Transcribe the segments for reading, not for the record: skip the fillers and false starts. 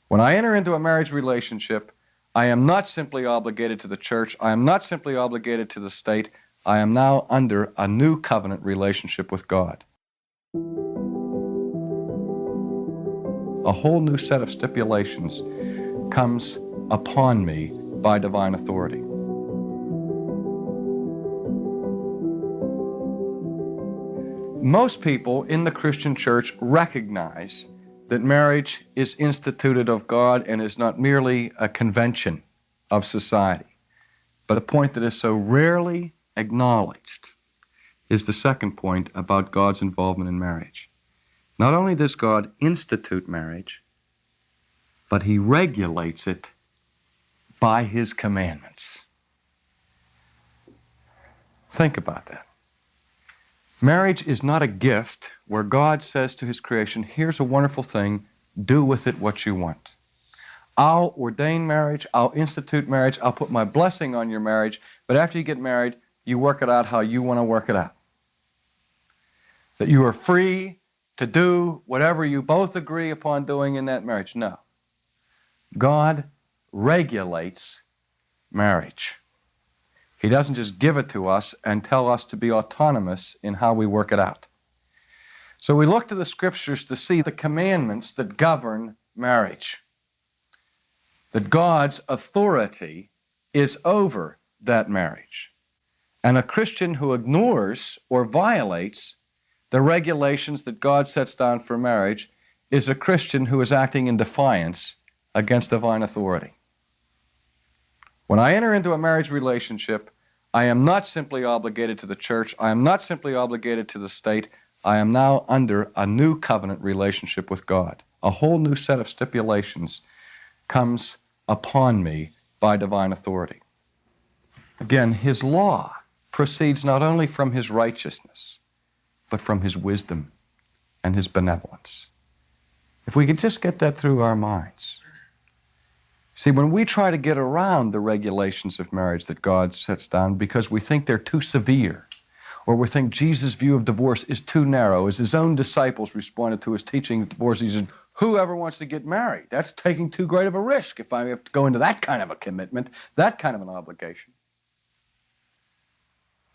When I enter into a marriage relationship, I am not simply obligated to the church. I am not simply obligated to the state. I am now under a new covenant relationship with God. A whole new set of stipulations comes upon me by divine authority. Most people in the Christian church recognize that marriage is instituted of God and is not merely a convention of society. But a point that is so rarely acknowledged is the second point about God's involvement in marriage. Not only does God institute marriage, but He regulates it by His commandments. Think about that. Marriage is not a gift where God says to His creation, here's a wonderful thing, do with it what you want. I'll ordain marriage, I'll institute marriage, I'll put my blessing on your marriage, but after you get married, you work it out how you want to work it out. That you are free to do whatever you both agree upon doing in that marriage. No. God regulates marriage. He doesn't just give it to us and tell us to be autonomous in how we work it out. So we look to the Scriptures to see the commandments that govern marriage. That God's authority is over that marriage. And a Christian who ignores or violates the regulations that God sets down for marriage is a Christian who is acting in defiance against divine authority. When I enter into a marriage relationship, I am not simply obligated to the church. I am not simply obligated to the state. I am now under a new covenant relationship with God. A whole new set of stipulations comes upon me by divine authority. Again, His law proceeds not only from His righteousness, but from His wisdom and His benevolence. If we could just get that through our minds. See, when we try to get around the regulations of marriage that God sets down because we think they're too severe, or we think Jesus' view of divorce is too narrow, as His own disciples responded to His teaching of divorce, He said, whoever wants to get married, that's taking too great of a risk if I have to go into that kind of a commitment, that kind of an obligation.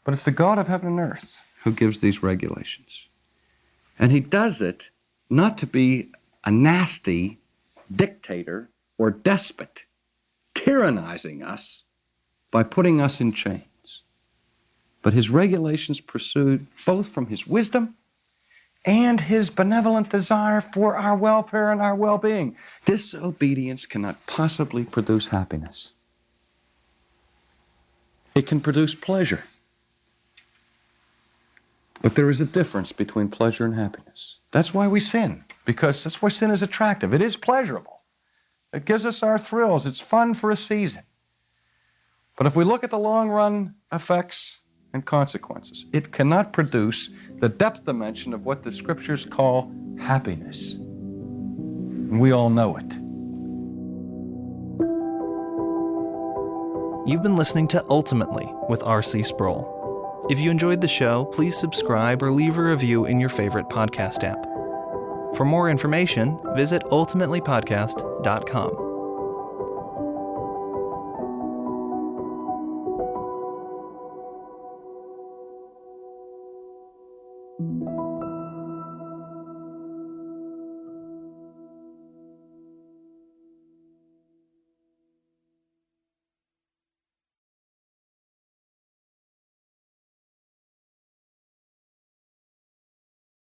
But it's the God of heaven and earth who gives these regulations. And He does it not to be a nasty dictator or despot, tyrannizing us by putting us in chains. But His regulations proceed both from His wisdom and His benevolent desire for our welfare and our well-being. Disobedience cannot possibly produce happiness. It can produce pleasure. But there is a difference between pleasure and happiness. That's why we sin, because that's why sin is attractive. It is pleasurable. It gives us our thrills. It's fun for a season. But if we look at the long-run effects and consequences, it cannot produce the depth dimension of what the Scriptures call happiness. And we all know it. You've been listening to Ultimately with R.C. Sproul. If you enjoyed the show, please subscribe or leave a review in your favorite podcast app. For more information, visit ultimatelypodcast.com.